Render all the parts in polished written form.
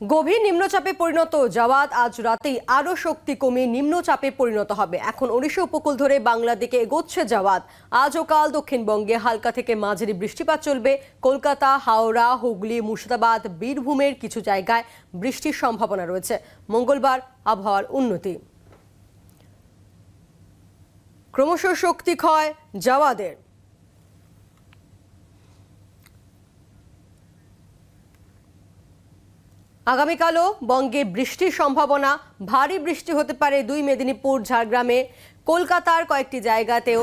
গভীর নিম্নচাপে পরিণত জাওয়াদ আজ রাতেই আরো শক্তি কমিয়ে নিম্নচাপে পরিণত হবে। এখন ওড়িশা উপকূল ধরে বাংলা দিকে এগোচ্ছে জাওয়াদ। আজ ও কাল দক্ষিণবঙ্গে হালকা থেকে মাঝারি বৃষ্টিপাত চলবে। কলকাতা, হাওড়া, হুগলি, মুর্শিদাবাদ, বীরভূমের কিছু জায়গায় বৃষ্টির সম্ভাবনা রয়েছে। মঙ্গলবার আবহাওয়ার উন্নতি। ক্রমশ শক্তি ক্ষয় জাওয়াদের। আগামীকালও বঙ্গে বৃষ্টির সম্ভাবনা। ভারী বৃষ্টি হতে পারে দুই মেদিনীপুর, ঝাড়গ্রামে, কলকাতার কয়েকটি জায়গাতেও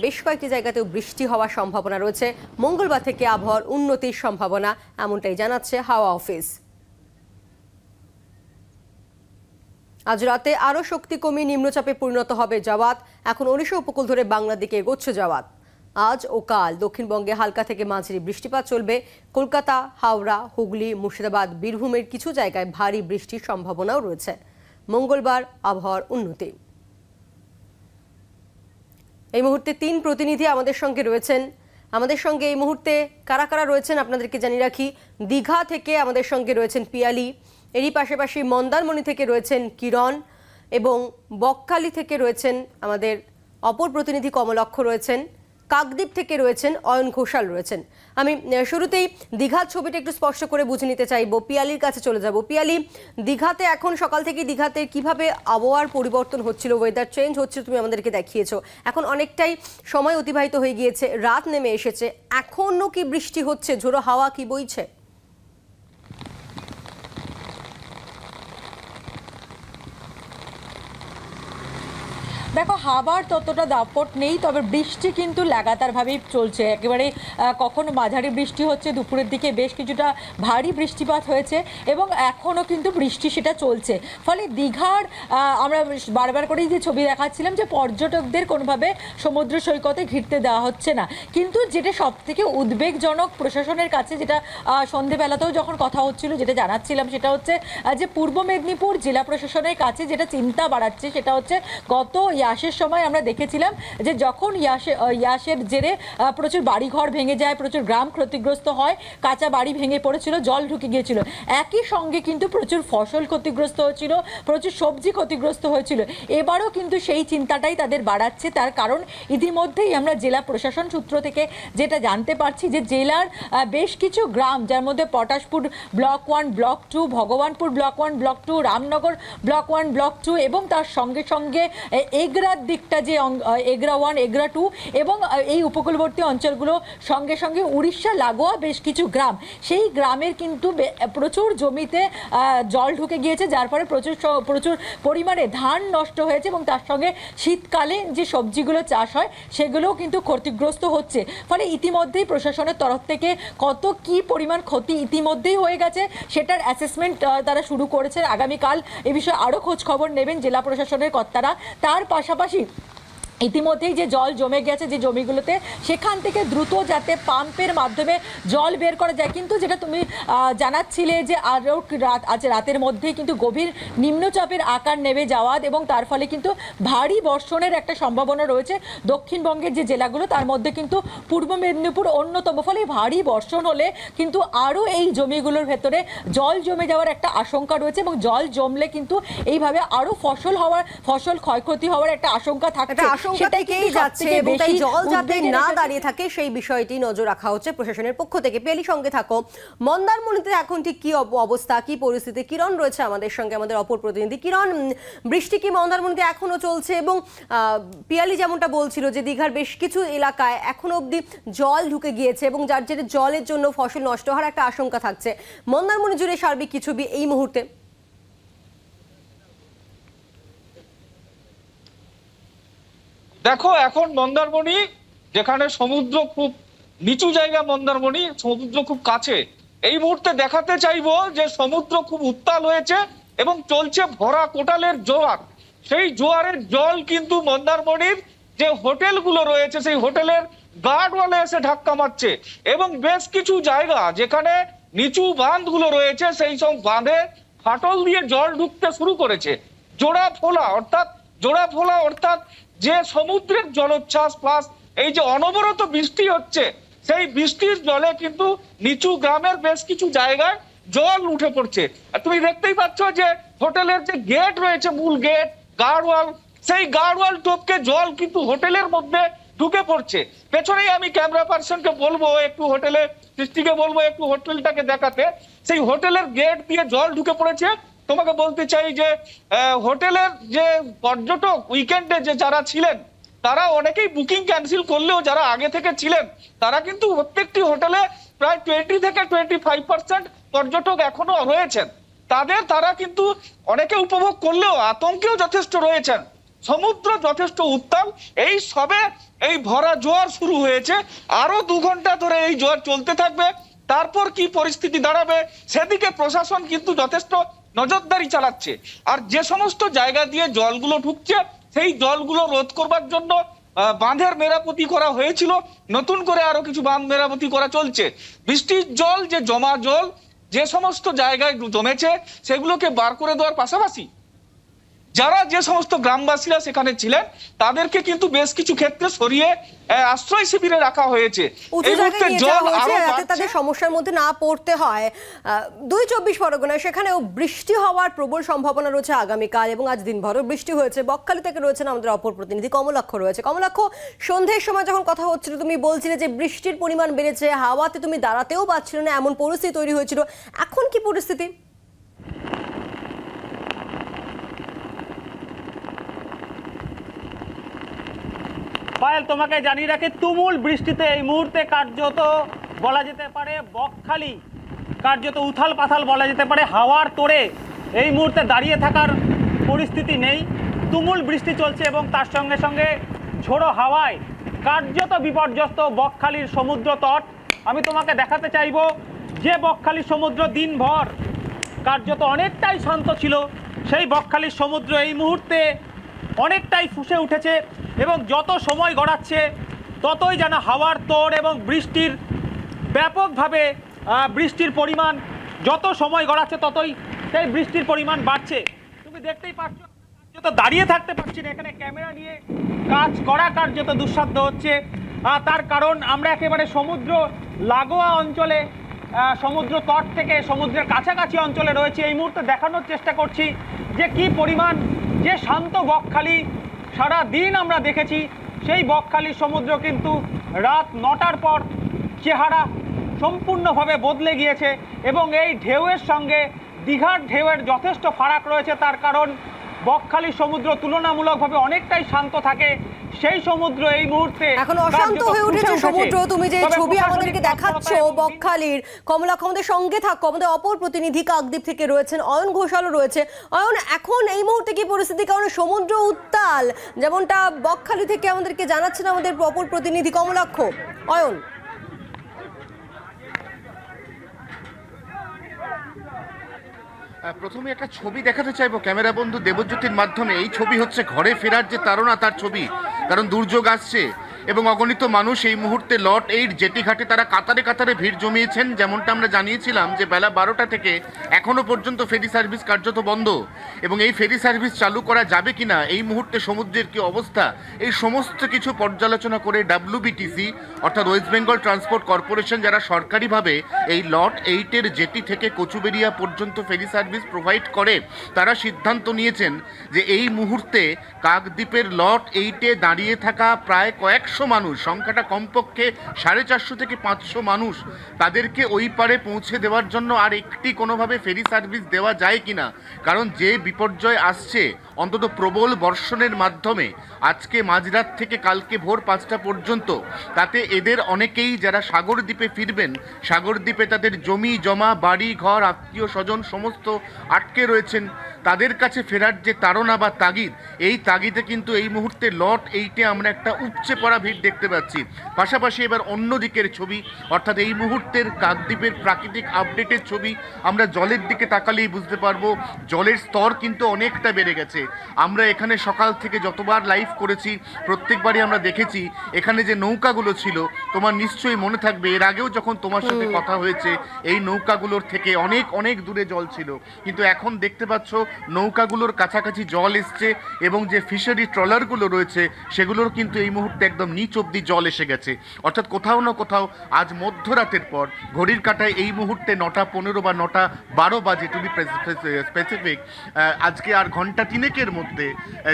বেশ কয়েকটি জায়গাতেও বৃষ্টি হওয়ার সম্ভাবনা রয়েছে। মঙ্গলবার থেকে আবহাওয়ার উন্নতির সম্ভাবনা, এমনটাই জানাচ্ছে হাওয়া অফিস। আজ রাতে আরও শক্তি কমিয়ে নিম্নচাপে পরিণত হবে জাওয়াদ। এখন ওড়িশা উপকূল ধরে বাংলা দিকে এগোচ্ছে জাওয়াদ। আজ ও কাল দক্ষিণবঙ্গে হালকা থেকে মাঝারি বৃষ্টিপাত চলবে। কলকাতা, হাওড়া, হুগলি, মুর্শিদাবাদ, বীরভূমের কিছু জায়গায় ভারী বৃষ্টির সম্ভাবনাও রয়েছে। মঙ্গলবার আবহাওয়ার উন্নতি। এই মুহূর্তে তিন প্রতিনিধি আমাদের সঙ্গে রয়েছেন। আমাদের সঙ্গে এই মুহূর্তে কারা কারা রয়েছেন আপনাদেরকে জানিয়ে রাখি। দীঘা থেকে আমাদের সঙ্গে রয়েছেন পিয়ালি, এরই পাশাপাশি মন্দারমণি থেকে রয়েছেন কিরণ, এবং বকখালি থেকে রয়েছেন আমাদের অপর প্রতিনিধি কমলক্ষ রয়েছেন। কাকদ্বীপ থেকে রয়েছেন অয়ন ঘোষাল রয়েছেন। আমি শুরুতেই দীঘার ছবিটা একটু স্পষ্ট করে বুঝে নিতে চাইবো। পিয়ালির কাছে চলে যাব। পিয়ালি, দীঘাতে এখন সকাল থেকে দীঘাতে কিভাবে আবহাওয়ার পরিবর্তন হচ্ছিল, ওয়েদার চেঞ্জ হচ্ছিল, তুমি আমাদেরকে দেখিয়েছো। এখন অনেকটাই সময় অতিবাহিত হয়ে গিয়েছে, রাত নেমে এসেছে, এখনো কি বৃষ্টি হচ্ছে, ঝোড়ো হাওয়া কি বইছে? দেখো, হাওয়ার ততটা দাপট নেই, তবে বৃষ্টি কিন্তু লাগাতারভাবেই চলছে। একেবারে কখনো মাঝারি বৃষ্টি হচ্ছে, দুপুরের দিকে বেশ কিছুটা ভারী বৃষ্টিপাত হয়েছে, এবং এখনও কিন্তু বৃষ্টি সেটা চলছে। ফলে দীঘার আমরা বারবার করেই যে ছবি দেখাচ্ছিলাম যে পর্যটকদের কোনোভাবে সমুদ্র সৈকতে ঘিরতে দেওয়া হচ্ছে না। কিন্তু যেটা সবথেকে উদ্বেগজনক প্রশাসনের কাছে, যেটা সন্ধেবেলাতেও যখন কথা হচ্ছিল যেটা জানাচ্ছিলাম, সেটা হচ্ছে যে পূর্ব মেদিনীপুর জেলা প্রশাসনের কাছে যেটা চিন্তা বাড়াচ্ছে, সেটা হচ্ছে গত ইয়াসের সময় আমরা দেখেছিলাম যে যখন ইয়াসের জেরে প্রচুর বাড়িঘর ভেঙে যায়, প্রচুর গ্রাম ক্ষতিগ্রস্ত হয়, কাঁচা বাড়ি ভেঙে পড়েছিল, জল ঢুকে গিয়েছিল। একই সঙ্গে কিন্তু প্রচুর ফসল ক্ষতিগ্রস্ত হয়েছিল, প্রচুর সবজি ক্ষতিগ্রস্ত হয়েছিল। এবারও কিন্তু সেই চিন্তাটাই তাদের বাড়াচ্ছে। তার কারণ ইতিমধ্যেই আমরা জেলা প্রশাসন সূত্র থেকে যেটা জানতে পারছি যে জেলার বেশ কিছু গ্রাম, যার মধ্যে Potashpur block 1, block 2, Bhagwanpur block 1, block 2, Ramnagar block 1, block 2, এবং তার সঙ্গে সঙ্গে এগরার দিকটা, যে এগরা 1, এগরা 2, এবং এই উপকূলবর্তী অঞ্চলগুলো, সঙ্গে সঙ্গে উড়িষ্যা লাগোয়া বেশ কিছু গ্রাম, সেই গ্রামের কিন্তু প্রচুর জমিতে জল ঢুকে গিয়েছে, যার ফলে প্রচুর পরিমাণে ধান নষ্ট হয়েছে, এবং তার সঙ্গে শীতকালে যে সবজিগুলো চাষ হয় সেগুলোও কিন্তু ক্ষতিগ্রস্ত হচ্ছে। ফলে ইতিমধ্যেই প্রশাসনের তরফ থেকে কত কি পরিমাণ ক্ষতি ইতিমধ্যেই হয়ে গেছে সেটার অ্যাসেসমেন্ট তারা শুরু করেছেন। আগামীকাল এ বিষয়ে আরও খোঁজ খবর নেবেন জেলা প্রশাসনের কর্তারা। তার পাশাপাশি ইতিমধ্যেই যে জল জমে গেছে যে জমিগুলোতে, সেখান থেকে দ্রুত যাতে পাম্পের মাধ্যমে জল বের করা যায়। কিন্তু যেটা তুমি জানাচ্ছিলে যে আরও আজ রাতের মধ্যেই কিন্তু গভীর নিম্নচাপের আকার নেবে জাওয়াদ, এবং তার ফলে কিন্তু ভারী বর্ষণের একটা সম্ভাবনা রয়েছে দক্ষিণবঙ্গের যে জেলাগুলো, তার মধ্যে কিন্তু পূর্ব মেদিনীপুর অন্যতম। ফলে ভারী বর্ষণ হলে কিন্তু আরও এই জমিগুলোর ভেতরে জল জমে যাওয়ার একটা আশঙ্কা রয়েছে, এবং জল জমলে কিন্তু এইভাবে আরও ফসল ক্ষয়ক্ষতি হওয়ার একটা আশঙ্কা থাকছে। সেটাই যাচ্ছে, এবং তাই জল যাতে না দাঁড়িয়ে থাকে সেই বিষয়টি নজর রাখা হচ্ছে প্রশাসনের পক্ষ থেকে। পেলি, সঙ্গে থাকো। মন্দারমণিতে এখন ঠিক কি অবস্থা, কি পরিস্থিতি? কিরণ রয়েছে আমাদের সঙ্গে, আমাদের অপর প্রতিনিধি। কিরণ, বৃষ্টি কি মন্দারমণিতে এখনো চলছে? এবং পিয়ালি যেমনটা বলছিল যে দীঘার বেশ কিছু এলাকায় এখনো অব্দি জল ঢুকে গিয়েছে, এবং যার জেরে জলের জন্য ফসল নষ্ট হওয়ার একটা আশঙ্কা থাকছে। মন্দারমণি জুড়ে সার্বিক কি ছবি এই মুহূর্তে? দেখো, এখন মন্দারমণি, যেখানে সমুদ্র খুব নিচু জায়গা, মন্দারমণি সমুদ্র খুব কাছে, এই মুহূর্তে দেখাতে চাইবো যে সমুদ্র খুব উত্তাল হয়েছে এবং চলছে ভরা কোটালের জোয়ার। সেই জোয়ারের জল কিন্তু মন্দারমণির যে হোটেলগুলো রয়েছে সেই হোটেলের গার্ডওয়ালে এসে ধাক্কা মারছে, এবং বেশ কিছু জায়গা যেখানে নিচু বাঁধগুলো রয়েছে সেই সব বাঁধে ফাটল দিয়ে জল ঢুকতে শুরু করেছে। জোড়া ফোলা অর্থাৎ যে সমুদ্রের জলোচ্ছ্বাস প্লাস এই যে অনবরত বৃষ্টি হচ্ছে, সেই বৃষ্টির জলে কিন্তু নিচু গ্রামের বেশ কিছু জায়গায় জল উঠে পড়ছে। আর তুমি দেখতেই পাচ্ছ যে হোটেলের যে গেট রয়েছে, মূল গেট, গার্ডওয়াল, সেই গার্ডওয়াল টপকে জল কিন্তু হোটেলের মধ্যে ঢুকে পড়ছে। পেছনেই আমি ক্যামেরা পার্সনকে বলবো একটু হোটেলে সৃষ্টিকে বলবো একটু হোটেলটাকে দেখাতে। সেই হোটেলের গেট দিয়ে জল ঢুকে পড়েছে। তোমাকে বলতে চাই যে হোটেলের যে পর্যটক উইকেন্ডে যে যারা ছিলেন তারা অনেকেই বুকিং ক্যান্সেল করলেও যারা আগে থেকে ছিলেন তারা কিন্তু প্রত্যেকটি হোটেলে প্রায় 20 থেকে 25% পর্যটক এখনো রয়েছেন। তারা কিন্তু অনেকে উপভোগ করলেও আতঙ্কেও যথেষ্ট রয়েছেন। সমুদ্র যথেষ্ট উত্তাল, এই সবে এই ভরা জোয়ার শুরু হয়েছে, আরো 2 ঘন্টা ধরে এই জোয়ার চলতে থাকবে। তারপর কি পরিস্থিতি দাঁড়াবে সেদিকে প্রশাসন কিন্তু যথেষ্ট নজরদারি চালাচ্ছে। আর যে সমস্ত জায়গা দিয়ে জলগুলো ঢুকছে সেই জলগুলো রোধ করবার জন্য বাঁধের মেরামতি করা হয়েছিল, নতুন করে আরো কিছু বাঁধ মেরামতি করা চলছে। বৃষ্টির জল যে জমা জল যে সমস্ত জায়গায় জমেছে সেগুলোকে বার করে দেওয়ার পাশাপাশি যারা যে সমস্ত গ্রামবাসীরা সেখানে ছিলেন তাদেরকে কিন্তু বেশ কিছু ক্ষেত্রে সরিয়ে আশ্রয় শিবিরে রাখা হয়েছে। এই মুহূর্তে জল আরো যাতে তাদের সমস্যার মধ্যে না পড়তে হয়। 2-24 পরগনায় সেখানেও বৃষ্টি হওয়ার প্রবল সম্ভাবনা রয়েছে আগামীকাল, এবং আজ দিনভরও বৃষ্টি হয়েছে। বকখালি থেকে রয়েছেন আমাদের অপর প্রতিনিধি কমলাক্ষ রয়েছে। কমলাক্ষ, সন্ধ্যের সময় যখন কথা হচ্ছিল তুমি বলছিলে যে বৃষ্টির পরিমাণ বেড়েছে, হাওয়াতে তুমি দাঁড়াতেও পারছিলে না, এমন পরিস্থিতি তৈরি হয়েছিল। এখন কি পরিস্থিতি? পায়েল, তোমাকে জানিয়ে রাখি, তুমুল বৃষ্টিতে এই মুহূর্তে কার্যত বলা যেতে পারে বকখালি কার্যত উথাল পাথাল বলা যেতে পারে। হাওয়ার তোড়ে এই মুহূর্তে দাঁড়িয়ে থাকার পরিস্থিতি নেই। তুমুল বৃষ্টি চলছে এবং তার সঙ্গে সঙ্গে ঝোড়ো হাওয়ায় কার্যত বিপর্যস্ত বকখালির সমুদ্র তট। আমি তোমাকে দেখাতে চাইব যে বকখালির সমুদ্র দিনভর কার্যত অনেকটাই শান্ত ছিল, সেই বকখালির সমুদ্র এই মুহূর্তে অনেকটাই ফুঁসে উঠেছে এবং যত সময় গড়াচ্ছে ততই যেন হাওয়ার তোড় এবং বৃষ্টির ব্যাপকভাবে বৃষ্টির পরিমাণ যত সময় গড়াচ্ছে ততই সেই বৃষ্টির পরিমাণ বাড়ছে। তুমি দেখতেই পাচ্ছ, কার্যত দাঁড়িয়ে থাকতে পারছি না, এখানে ক্যামেরা নিয়ে কাজ করা কার্যত দুঃসাধ্য হচ্ছে। তার কারণ আমরা একেবারে সমুদ্র লাগোয়া অঞ্চলে, সমুদ্র তট থেকে সমুদ্রের কাছাকাছি অঞ্চলে রয়েছে। এই মুহূর্তে দেখানোর চেষ্টা করছি যে কি পরিমাণ যে শান্ত বকখালি সারা দিন আমরা দেখেছি, সেই বকখালি সমুদ্র কিন্তু রাত 9টার পর চেহারা সম্পূর্ণভাবে বদলে গিয়েছে এবং এই ঢেউয়ের সঙ্গে দীঘার ঢেউয়ের যথেষ্ট ফারাক রয়েছে। তার কারণ বকখালি সমুদ্র তুলনামূলকভাবে অনেকটাই শান্ত থাকে, সেই সমুদ্র এই মুহূর্তে এখন অশান্ত হয়ে উঠেছে সমুদ্র। তুমি যে ছবি আমাদেরকে দেখাচ্ছ বকখালির, কমলাক্ষ আমাদের সঙ্গে থাকো, আমাদের অপর প্রতিনিধি কাকদ্বীপ থেকে রয়েছেন অয়ন ঘোষালও রয়েছে। অয়ন, এখন এই মুহূর্তে কি পরিস্থিতি? কারণ সমুদ্র উত্তাল, যেমনটা বকখালি থেকে আমাদেরকে জানাচ্ছেন আমাদের অপর প্রতিনিধি কমলাক্ষ। অয়ন, প্রথমে একটা ছবি দেখাতে চাইবো ক্যামেরা বন্ধু দেবজ্যোতির মাধ্যমে। এই ছবি হচ্ছে ঘরে ফেরার যে তাড়না তার ছবি, কারণ দুর্যোগ আসছে এবং অগণিত মানুষ এই মুহূর্তে লট 8 জেটি ঘাটে তারা কাতারে কাতারে ভিড় জমিয়েছেন। যেমনটা আমরা জানিয়েছিলাম যে বেলা 12টা থেকে এখনো পর্যন্ত ফেরি সার্ভিস কার্যত বন্ধ, এবং এই ফেরি সার্ভিস চালু করা যাবে কিনা, এই মুহূর্তে সমুদ্রের কি অবস্থা, এই সমস্ত কিছু পর্যালোচনা করে WBTC অর্থাৎ ওয়েস্ট বেঙ্গল ট্রান্সপোর্ট কর্পোরেশন, যারা সরকারিভাবে এই লট 8-এর জেটি থেকে কচুবেড়িয়া পর্যন্ত ফেরি সার্ভিস প্রোভাইড করে, তারা সিদ্ধান্ত নিয়েছেন যে এই মুহূর্তে কাকদ্বীপের লট 8-এ দাঁড়িয়ে থাকা প্রায় কয়েকশো মানুষ, সংখ্যাটা কমপক্ষে 450 থেকে 500 মানুষ, তাদেরকে ওই পারে পৌঁছে দেওয়ার জন্য আর একটি কোনোভাবে ফেরি সার্ভিস দেওয়া যায় কিনা। কারণ যে বিপর্যয় আসছে অন্তত প্রবল বর্ষণের মাধ্যমে আজকে মাঝরাত থেকে কালকে ভোর 5টা পর্যন্ত, তাতে এদের অনেকেই যারা সাগরদ্বীপে ফিরবেন, সাগরদ্বীপে তাদের জমি জমা বাড়ি ঘর আত্মীয় স্বজন সমস্ত আটকে রয়েছেন, তাদের কাছে ফেরার যে তাড়না বা তাগিদ, এই তাগিদে কিন্তু এই মুহূর্তে লট 8-এ আমরা একটা উপচে পড়া ভিড় দেখতে পাচ্ছি। পাশাপাশি এবার অন্য দিকের ছবি, অর্থাৎ এই মুহূর্তের কাকদ্বীপের প্রাকৃতিক আপডেটের ছবি। আমরা জলের দিকে তাকালেই বুঝতে পারবো জলের স্তর কিন্তু অনেকটা বেড়ে গেছে। আমরা এখানে সকাল থেকে যতবার লাইভ করেছি প্রত্যেকবারই আমরা দেখেছি এখানে যে নৌকাগুলো ছিল, তোমার নিশ্চয়ই মনে থাকবে এর আগেও যখন তোমার সাথে কথা হয়েছে এই নৌকাগুলোর থেকে অনেক অনেক দূরে জল ছিল, কিন্তু এখন দেখতে পাচ্ছ নৌকাগুলোর কাছাকাছি জল এসছে এবং যে ফিশারি ট্রলারগুলো রয়েছে সেগুলোর কিন্তু এই মুহূর্তে একদম নিচ অব্দি জল এসে গেছে। অর্থাৎ কোথাও না কোথাও আজ মধ্যরাতের পর ঘড়ির কাঁটায় এই মুহূর্তে 9:15 বা 9:12 বাজে টু বি স্পেসিফিক, আজকে আর ঘন্টা তিনেকের মধ্যে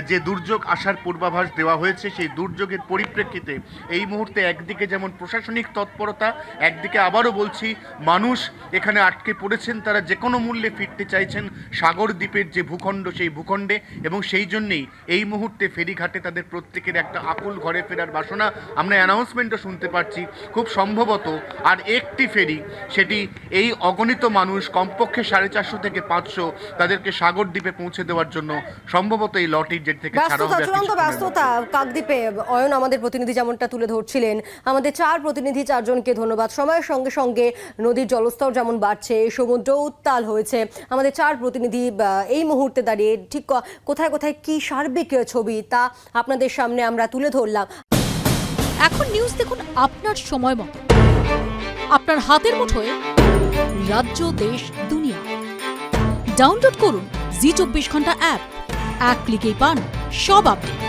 যে দুর্যোগ আসার পূর্বাভাস দেওয়া হয়েছে সেই দুর্যোগের পরিপ্রেক্ষিতে এই মুহূর্তে একদিকে যেমন প্রশাসনিক তৎপরতা, একদিকে আবারও বলছি মানুষ এখানে আটকে পড়েছেন, তারা যে কোনো মূল্যে ফিরতে চাইছেন সাগর দ্বীপের যে ভূখণ্ড সেই ভূখণ্ডে, এবং সেই জন্যেই এই মুহূর্তে ফেরিঘাটে তাদের প্রত্যেকের একটা আকুল ঘরে ফেরার বাসনা। আমরা অ্যানাউন্সমেন্টও শুনতে পাচ্ছি খুব সম্ভবত আর একটি ফেরি, সেটি এই অগণিত মানুষ কমপক্ষে 450 থেকে 500 তাদেরকে সাগর দ্বীপে পৌঁছে দেওয়ার জন্য সম্ভবত এই লটির জেট থেকে ছাড়া ব্যস্ততা, হবে। চূড়ান্ত ব্যস্ততা কাকদ্বীপে। অয়ন আমাদের প্রতিনিধি যেমনটা তুলে ধরছিলেন, আমাদের 4 প্রতিনিধি 4 জনকে ধন্যবাদ। সময়ের সঙ্গে সঙ্গে নদীর জলস্তর যেমন বাড়ছে, সমুদ্র উত্তাল হয়েছে, আমাদের 4 প্রতিনিধি এই মুহূর্তে দাঁড়িয়ে ঠিক কোথায় কোথায় কি সার্বিক ছবি তা আপনাদের সামনে আমরা তুলে ধরলাম। এখন নিউজ দেখুন আপনার সময় মতো, আপনার হাতের মুঠোয়, রাজ্য দেশ দুনিয়া। ডাউনলোড করুন জি24 ঘন্টা অ্যাপ, এক ক্লিকেই পান সব আপডেট।